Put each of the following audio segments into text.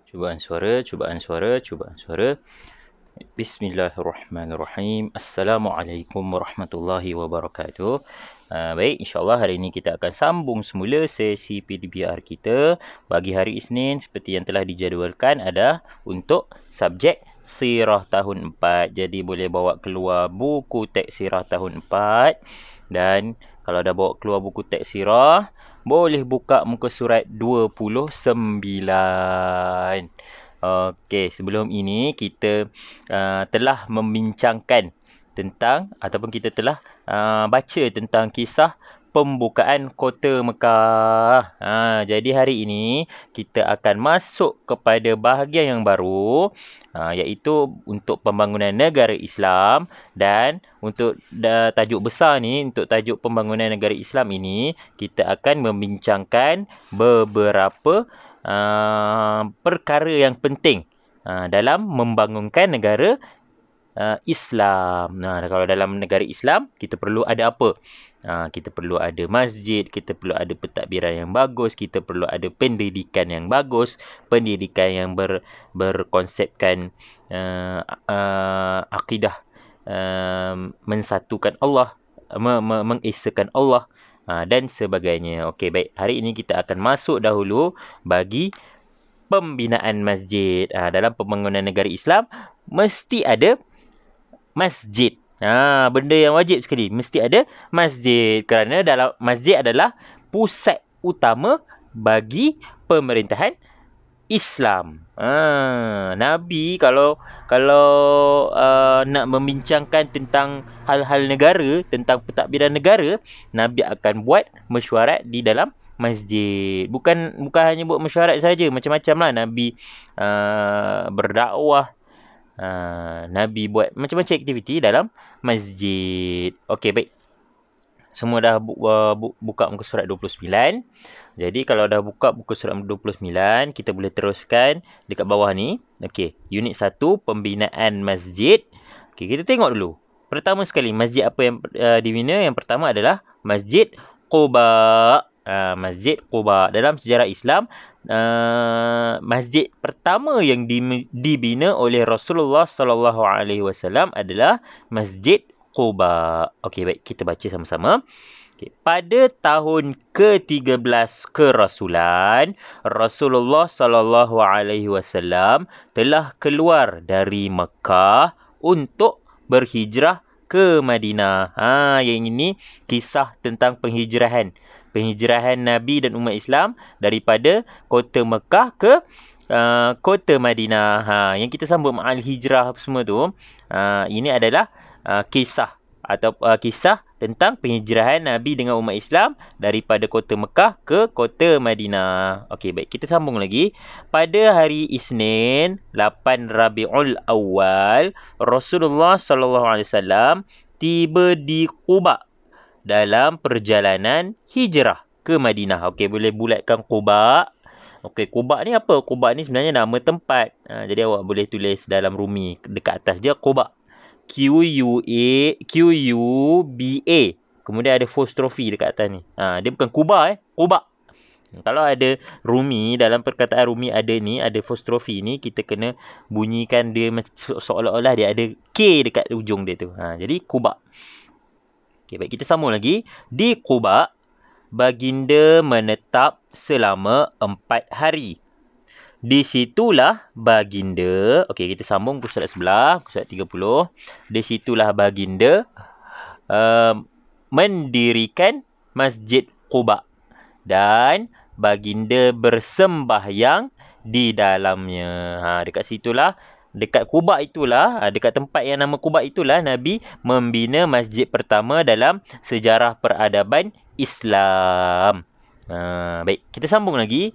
Cubaan suara, cubaan suara, cubaan suara. Bismillahirrahmanirrahim. Assalamualaikum warahmatullahi wabarakatuh. Baik, insyaAllah hari ini kita akan sambung semula sesi PDBR kita. Bagi hari Isnin, seperti yang telah dijadualkan, ada untuk subjek Sirah tahun 4. Jadi boleh bawa keluar buku teks Sirah tahun 4. Dan kalau dah bawa keluar buku teks Sirah, boleh buka muka surat 29. Okey, sebelum ini kita telah membincangkan tentang ataupun kita telah baca tentang kisah pembukaan kota Mekah. Jadi hari ini kita akan masuk kepada bahagian yang baru, iaitu untuk pembangunan negara Islam. Dan untuk tajuk besar ni, untuk tajuk pembangunan negara Islam ini, kita akan membincangkan beberapa perkara yang penting dalam membangunkan negara Islam. Kalau dalam negara Islam, kita perlu ada apa? Kita perlu ada masjid, kita perlu ada pentadbiran yang bagus, kita perlu ada pendidikan yang bagus, pendidikan yang berkonsepkan akidah mensatukan Allah, mengesakan Allah dan sebagainya. Okey, baik. Hari ini kita akan masuk dahulu bagi pembinaan masjid. Dalam pembangunan negara Islam, mesti ada masjid. Benda yang wajib sekali. Mesti ada masjid. Kerana dalam masjid adalah pusat utama bagi pemerintahan Islam. Nabi kalau nak membincangkan tentang hal-hal negara, tentang pentadbiran negara, Nabi akan buat mesyuarat di dalam masjid. Bukan hanya buat mesyuarat saja, macam-macam lah Nabi berdakwah. Nabi buat macam-macam aktiviti dalam masjid. Okey, baik. Semua dah buka muka surat 29. Jadi kalau dah buka muka surat 29, kita boleh teruskan dekat bawah ni. Okey, unit 1, pembinaan masjid. Okey, kita tengok dulu. Pertama sekali, masjid apa yang dibina? Yang pertama adalah Masjid Quba. Masjid Quba. Dalam sejarah Islam, masjid pertama yang dibina oleh Rasulullah sallallahu alaihi wasallam adalah Masjid Quba. Okey, baik, kita baca sama-sama. Okay. Pada tahun ke-13 kerasulan, Rasulullah sallallahu alaihi wasallam telah keluar dari Mekah untuk berhijrah ke Madinah. Yang ini kisah tentang penghijrahan Nabi dan umat Islam daripada kota Mekah ke kota Madinah. Yang kita sambut ma'al hijrah semua tu, ini adalah kisah atau kisah tentang penghijrahan Nabi dengan umat Islam daripada kota Mekah ke kota Madinah. Okey, baik, kita sambung lagi. Pada hari Isnin 8 Rabiul Awal, Rasulullah sallallahu alaihi wasallam tiba di Quba dalam perjalanan hijrah ke Madinah. Okey, boleh bulatkan Quba. Okey, Quba ni apa? Quba ni sebenarnya nama tempat. Jadi awak boleh tulis dalam rumi dekat atas dia Quba. Quba. Kemudian ada apostrofi dekat atas ni. Dia bukan Kuba Quba. Kalau ada rumi, dalam perkataan rumi ada ni, ada apostrofi ni, kita kena bunyikan dia seolah-olah dia ada K dekat ujung dia tu. Jadi Quba. Okey, baik, kita sambung lagi. Di Quba, baginda menetap selama 4 hari. Di situlah baginda, okey, kita sambung ke surat sebelah, ke surat 30. Di situlah baginda mendirikan Masjid Quba dan baginda bersembahyang di dalamnya. Dekat situlah, dekat Quba itulah, dekat tempat yang nama Quba itulah Nabi membina masjid pertama dalam sejarah peradaban Islam. Baik, kita sambung lagi.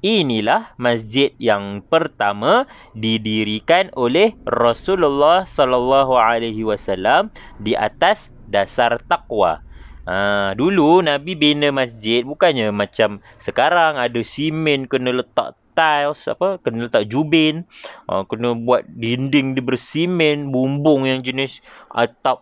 Inilah masjid yang pertama didirikan oleh Rasulullah sallallahu alaihi wasallam di atas dasar takwa. Dulu Nabi bina masjid bukannya macam sekarang ada simen, kena letak tiles, kena letak jubin, kena buat dinding dia bersimen, bumbung yang jenis atap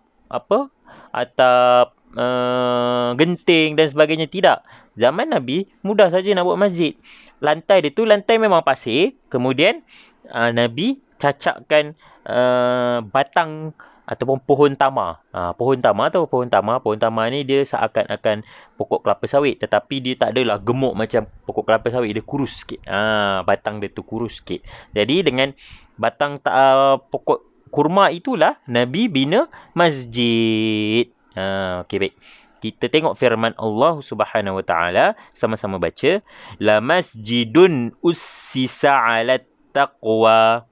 genting dan sebagainya. Tidak. Zaman Nabi mudah saja nak buat masjid. Lantai dia tu lantai memang pasir. Kemudian Nabi cacakkan batang ataupun pohon tama. Pohon tama tahu pohon tama? Pohon tama ni dia seakan-akan pokok kelapa sawit, tetapi dia tak adalah gemuk macam pokok kelapa sawit, dia kurus sikit. Batang dia tu kurus sikit. Jadi dengan batang pokok kurma itulah Nabi bina masjid. Okey, baik. Kita tengok firman Allah Subhanahu Wa Taala, sama-sama baca. La masjidun ussisa 'alat taqwa.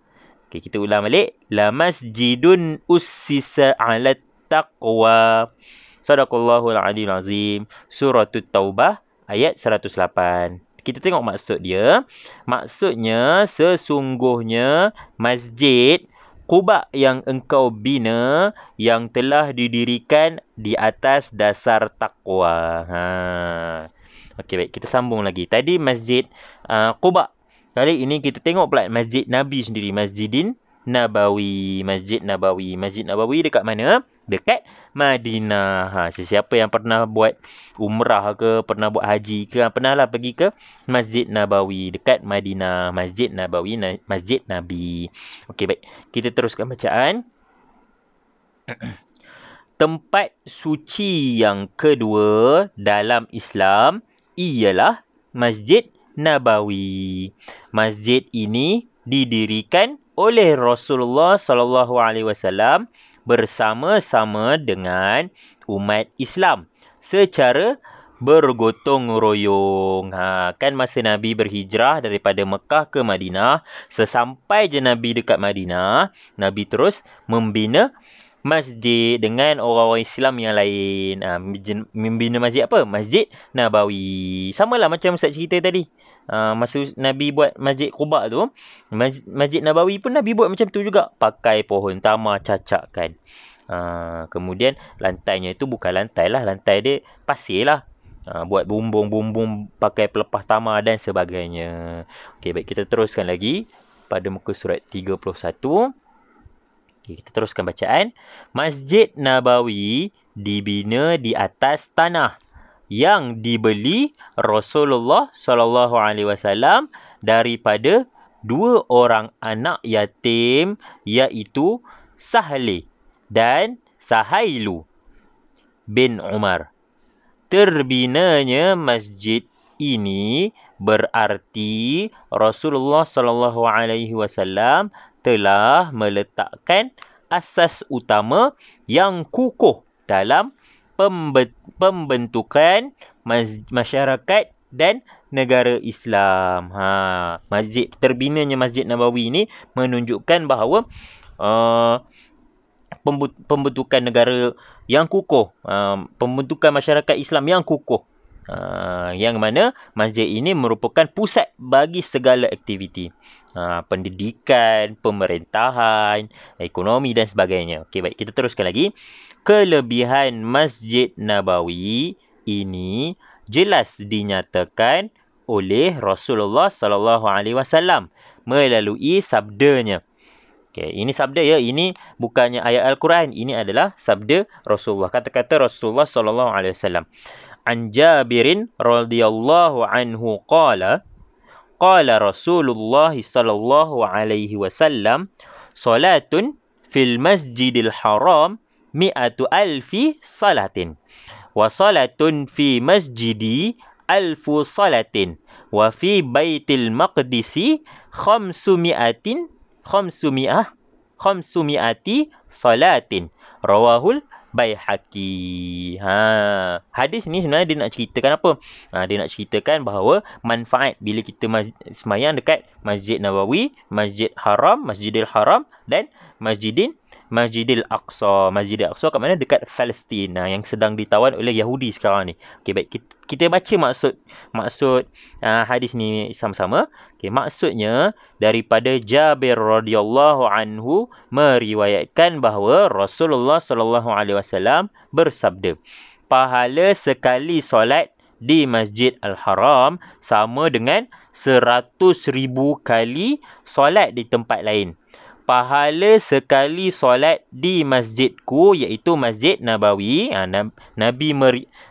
Okey, kita ulang balik. La masjidun ussisa 'alat taqwa. Sadaqallahul Aliyul Azim. Surah Taubah ayat 108. Kita tengok maksud dia. Maksudnya sesungguhnya masjid Quba yang engkau bina yang telah didirikan di atas dasar takwa. Okey, baik. Kita sambung lagi. Tadi masjid Quba. Kali ini kita tengok pula masjid Nabi sendiri. Masjidin Nabawi. Masjid Nabawi. Masjid Nabawi dekat mana? Dekat Madinah. Sesiapa yang pernah buat umrah ke, pernah buat haji ke, pernahlah pergi ke Masjid Nabawi dekat Madinah. Masjid Nabawi, Masjid Nabi. Okey, baik. Kita teruskan bacaan. Tempat suci yang kedua dalam Islam ialah Masjid Nabawi. Masjid ini didirikan oleh Rasulullah sallallahu alaihi wasallam bersama-sama dengan umat Islam secara bergotong royong. Kan masa Nabi berhijrah daripada Mekah ke Madinah, sesampai je Nabi dekat Madinah, Nabi terus membina masjid dengan orang-orang Islam yang lain. Membina masjid apa? Masjid Nabawi. Samalah macam Ustaz cerita tadi. Masa Nabi buat Masjid Quba tu, Masjid Nabawi pun Nabi buat macam tu juga. Pakai pohon tama, cacakkan. Kemudian lantainya itu bukan lantai lah. Lantai dia pasir lah. Buat bumbung-bumbung, pakai pelepah tama dan sebagainya. Okey, baik. Kita teruskan lagi pada muka surat 31. Okay, kita teruskan bacaan. Masjid Nabawi dibina di atas tanah yang dibeli Rasulullah sallallahu alaihi wasallam daripada dua orang anak yatim, iaitu Sahli dan Sahailu bin Umar. Terbinanya masjid ini berarti Rasulullah sallallahu alaihi wasallam telah meletakkan asas utama yang kukuh dalam pembentukan masyarakat dan negara Islam. Terbinanya Masjid Nabawi ini menunjukkan bahawa pembentukan negara yang kukuh, pembentukan masyarakat Islam yang kukuh. Yang mana masjid ini merupakan pusat bagi segala aktiviti, pendidikan, pemerintahan, ekonomi dan sebagainya. Okey, baik, kita teruskan lagi. Kelebihan Masjid Nabawi ini jelas dinyatakan oleh Rasulullah sallallahu alaihi wasallam melalui sabdanya. Okey, ini sabda ya, ini bukannya ayat Al-Quran, ini adalah sabda Rasulullah. Kata-kata Rasulullah sallallahu alaihi wasallam. An Jabirin radhiyallahu anhu qala Rasulullah sallallahu alaihi wasallam salatun fil masjidil haram mi'atu alfi salatin wa salatun fi masjidi alfu salatin wa fi baitil maqdisi khamsumi'ati salatin rawahul Baihaqi. Hadis ni sebenarnya dia nak ceritakan apa? Dia nak ceritakan bahawa manfaat bila kita sembahyang dekat Masjid Nabawi, Masjidil Haram dan Masjidil Aqsa. Masjidil Aqsa kat mana? Dekat Palestin, yang sedang ditawan oleh Yahudi sekarang ni. Okey, baik, kita baca maksud hadis ni sama-sama. Okey, maksudnya daripada Jabir radhiyallahu anhu meriwayatkan bahawa Rasulullah sallallahu alaihi wasallam bersabda, pahala sekali solat di Masjid Al-Haram sama dengan 100,000 kali solat di tempat lain. pahala sekali solat di masjidku, iaitu Masjid Nabawi. Nabi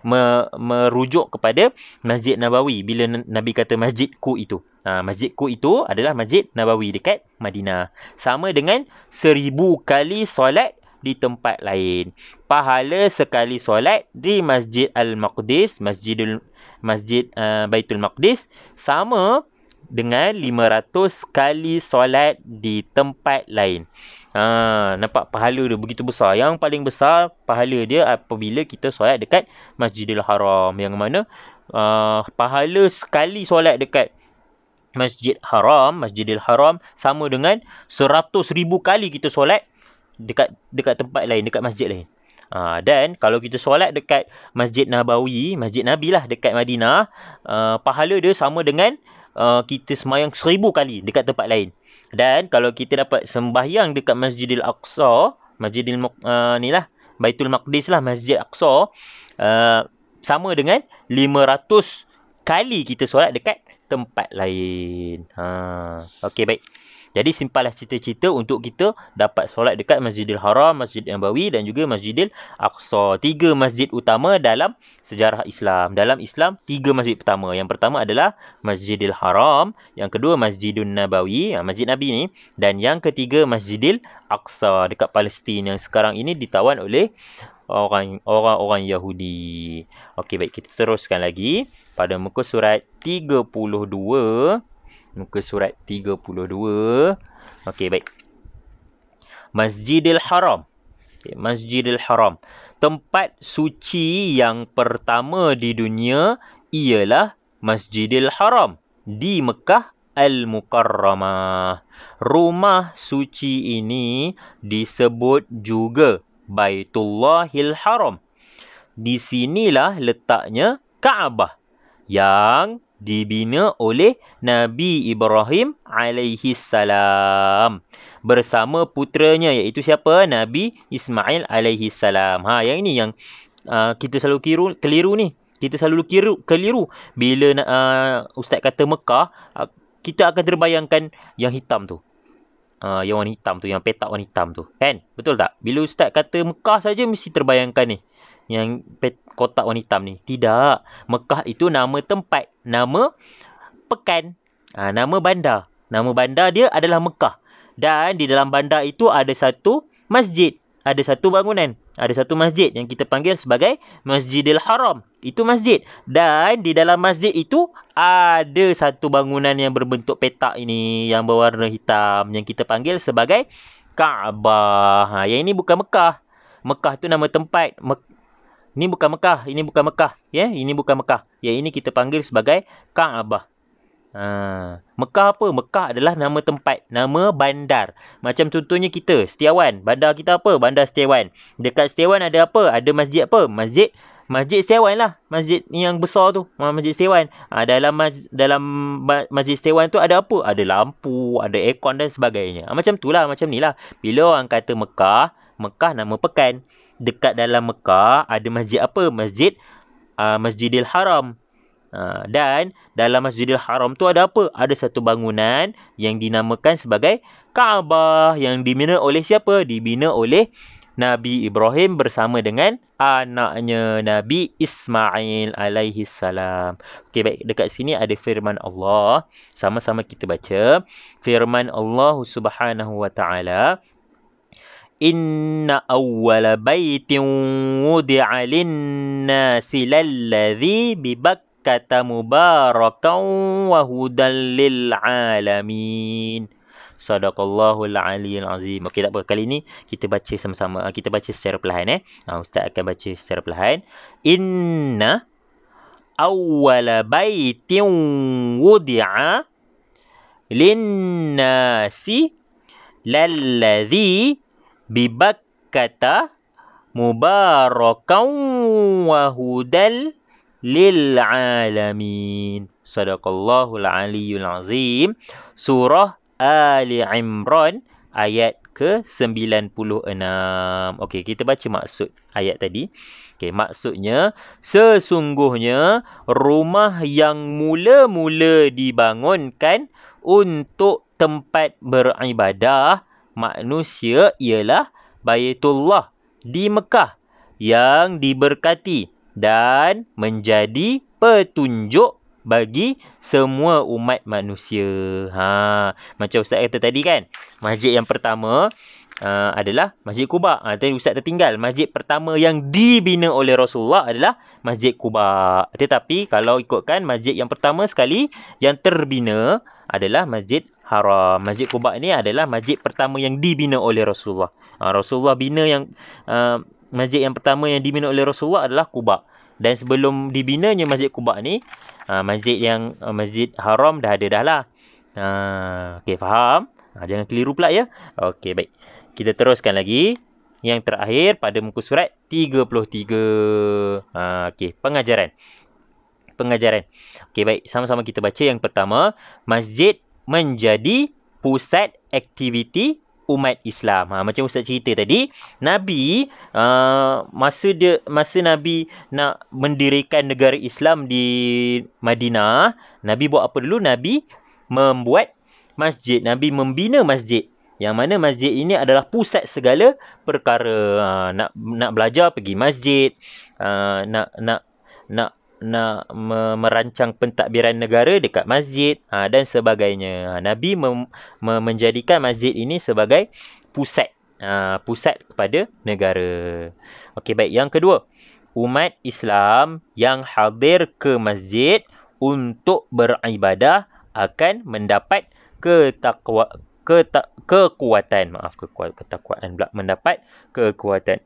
merujuk kepada Masjid Nabawi bila Nabi kata masjidku itu. Masjidku itu adalah Masjid Nabawi dekat Madinah. Sama dengan 1000 kali solat di tempat lain. Pahala sekali solat di Masjid Al-Maqdis, Masjid Baitul Maqdis, sama dengan 500 kali solat di tempat lain. Nampak pahala dia begitu besar. Yang paling besar pahala dia apabila kita solat dekat Masjidil Haram, yang mana pahala sekali solat dekat Masjidil Haram sama dengan 100,000 kali kita solat dekat tempat lain, dekat masjid lain. Dan kalau kita solat dekat Masjid Nabawi, Masjid Nabi lah dekat Madinah, pahala dia sama dengan kita semayang 1000 kali dekat tempat lain. Dan kalau kita dapat sembahyang dekat Masjidil Aqsa, Baitul Maqdis lah, Masjid Aqsa, sama dengan 500 kali kita solat dekat tempat lain. Okey, baik. Jadi simpanlah cita-cita untuk kita dapat solat dekat Masjidil Haram, Masjid Nabawi dan juga Masjidil Aqsa. 3 masjid utama dalam sejarah Islam. Dalam Islam, 3 masjid pertama. Yang pertama adalah Masjidil Haram, yang kedua Masjidun Nabawi, Masjid Nabi ni, dan yang ketiga Masjidil Aqsa dekat Palestin yang sekarang ini ditawan oleh orang-orang Yahudi. Okey, baik, kita teruskan lagi pada muka surat 32. Muka surat 32. Okey, baik. Masjidil Haram. Masjidil Haram. Tempat suci yang pertama di dunia ialah Masjidil Haram di Mekah Al-Mukarramah. Rumah suci ini disebut juga Baitullahil Haram. Di sinilah letaknya Kaabah yang dibina oleh Nabi Ibrahim alaihi salam bersama puteranya, iaitu siapa? Nabi Ismail alaihi salam. Yang ini yang kita selalu keliru ni. Kita selalu keliru bila ustaz kata Mekah, kita akan terbayangkan yang hitam tu. Yang warna hitam tu, yang petak warna hitam tu. Kan? Betul tak? Bila ustaz kata Mekah saja mesti terbayangkan ni. Yang kotak warna hitam ni. Tidak. Mekah itu nama tempat. Nama pekan. Nama bandar. Nama bandar dia adalah Mekah. Dan di dalam bandar itu ada satu masjid. Ada satu bangunan. Ada satu masjid yang kita panggil sebagai Masjidil Haram. Itu masjid. Dan di dalam masjid itu ada satu bangunan yang berbentuk petak ini, yang berwarna hitam, yang kita panggil sebagai Kaabah. Yang ini bukan Mekah. Mekah tu nama tempat. Ini bukan Mekah. Ini bukan Mekah. Ya, ini bukan Mekah. Yang ini kita panggil sebagai Kaabah. Mekah apa? Mekah adalah nama tempat, nama bandar. Macam contohnya kita, Setiawan. Bandar kita apa? Bandar Setiawan. Dekat Setiawan ada apa? Ada masjid apa? Masjid Setiawan lah. Masjid yang besar tu. Masjid Setiawan. Dalam Masjid Setiawan tu ada apa? Ada lampu, ada aircon dan sebagainya. Macam tu lah, macam ni lah. Bila orang kata Mekah, Mekah nama pekan. Dekat dalam Mekah ada masjid apa? Masjidil Haram. Dan dalam Masjidil Haram tu ada apa? Ada satu bangunan yang dinamakan sebagai Kaabah, yang dibina oleh siapa? Dibina oleh Nabi Ibrahim bersama dengan anaknya Nabi Ismail alaihi salam. Okey, baik, dekat sini ada firman Allah. Sama-sama kita baca. Firman Allah Subhanahu wa taala, Inna awwala baitin wudi'a lin-nasi lalladhi bi Bakkata mubarakan wa hudan lil alamin. Sadaqallahul aliyyil azim. Okey, tak apa. Kali ni kita baca sama-sama. Kita baca secara perlahan. Ustaz akan baca secara perlahan. Inna awwala baitin wudi'a lin-nasi lalladhi bi Bakkata mubarakan wa hudal lil alamin. Sadaqallahul aliyyul azim. Surah Ali Imran ayat ke-96. Okey, kita baca maksud ayat tadi. Okey, maksudnya sesungguhnya rumah yang mula-mula dibangunkan untuk tempat beribadah manusia ialah Baitullah di Mekah yang diberkati dan menjadi petunjuk bagi semua umat manusia. Macam Ustaz kata tadi kan, masjid yang pertama adalah Masjid Quba. Tadi Ustaz tertinggal. Masjid pertama yang dibina oleh Rasulullah adalah Masjid Quba. Tetapi kalau ikutkan masjid yang pertama sekali yang terbina adalah Masjid Haram. Masjid Quba ni adalah masjid pertama yang dibina oleh Rasulullah. Rasulullah bina yang masjid yang pertama yang dibina oleh Rasulullah adalah Quba. Dan sebelum dibinanya Masjid Quba ni, masjid yang Masjid Haram dah ada dah lah. Okey, faham? Jangan keliru pula ya. Okey, baik. Kita teruskan lagi. Yang terakhir pada muka surat 33. Okey, pengajaran. Okey, baik. Sama-sama kita baca yang pertama. Masjid menjadi pusat aktiviti umat Islam. Macam Ustaz cerita tadi, Nabi masa Nabi nak mendirikan negara Islam di Madinah, Nabi buat apa dulu? Nabi membuat masjid. Nabi membina masjid. Yang mana masjid ini adalah pusat segala perkara. Nak belajar pergi masjid, nak merancang pentadbiran negara dekat masjid dan sebagainya. Nabi menjadikan masjid ini sebagai pusat kepada negara. Okey, baik. Yang kedua, umat Islam yang hadir ke masjid untuk beribadah akan mendapat kekuatan. Mendapat kekuatan.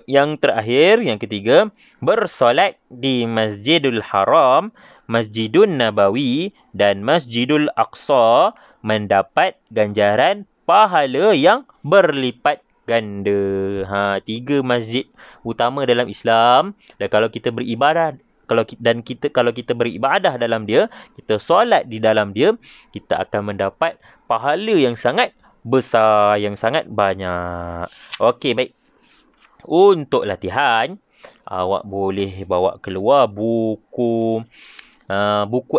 Yang terakhir, yang ketiga, bersolat di Masjidul Haram, Masjidun Nabawi dan Masjidul Aqsa mendapat ganjaran pahala yang berlipat ganda. 3 masjid utama dalam Islam. Dan kalau kita beribadah kalau kita beribadah dalam dia, kita solat di dalam dia, kita akan mendapat pahala yang sangat besar, yang sangat banyak. Okey, baik. Untuk latihan, awak boleh bawa keluar buku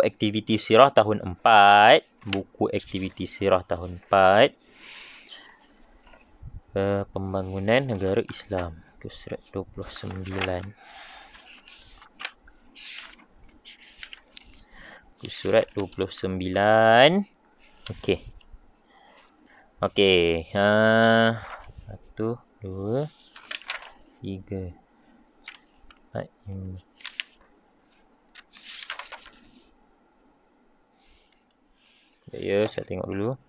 aktiviti sirah tahun 4. Buku aktiviti sirah tahun 4. Pembangunan negara Islam. Surat 29. Surat 29. Okey. 1, 2, 3. Ya, saya tengok dulu.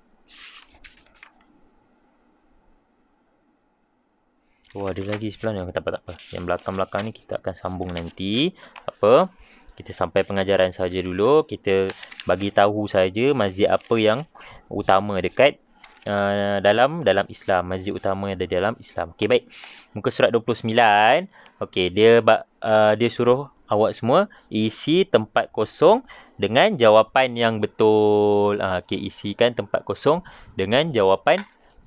Ada lagi sebelah ni. Tak apa. Yang belakang-belakang ni kita akan sambung nanti. Tak apa. Kita sampai pengajaran saja dulu. Kita bagi tahu saja masjid apa yang utama dekat dalam Islam. Masjid utama ada dalam Islam. Okey, baik. Muka surat 29. Okey, dia suruh awak semua isi tempat kosong dengan jawapan yang betul. Okey, isikan tempat kosong dengan jawapan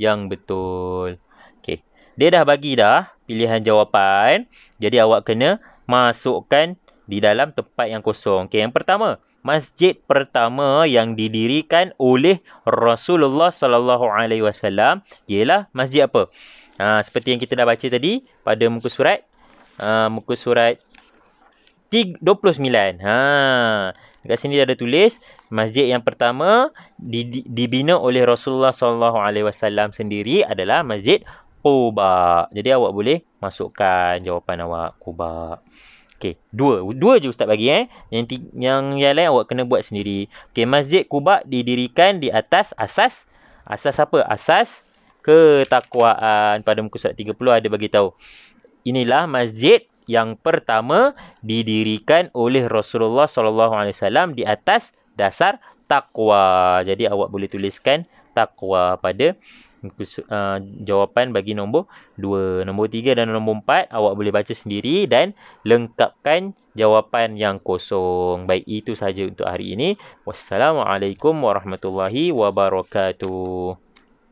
yang betul. Okey. Dia dah bagi pilihan jawapan. Jadi awak kena masukkan di dalam tempat yang kosong. Okey, yang pertama, masjid pertama yang didirikan oleh Rasulullah sallallahu alaihi wasallam ialah masjid apa? Seperti yang kita dah baca tadi pada muka surat 29. Dekat sini ada tulis masjid yang pertama dibina oleh Rasulullah sallallahu alaihi wasallam sendiri adalah Masjid Quba. Jadi awak boleh masukkan jawapan awak Quba. Okey, dua je Ustaz bagi Yang lain awak kena buat sendiri. Okey, Masjid Quba didirikan di atas asas apa? Asas ketakwaan. Pada muka surat 30 ada bagi tahu. Inilah masjid yang pertama didirikan oleh Rasulullah sallallahu alaihi wasallam di atas dasar takwa. Jadi awak boleh tuliskan takwa pada jawapan bagi nombor 2. Nombor 3 dan nombor 4 awak boleh baca sendiri dan lengkapkan jawapan yang kosong. Baik, itu saja untuk hari ini. Wassalamualaikum warahmatullahi wabarakatuh.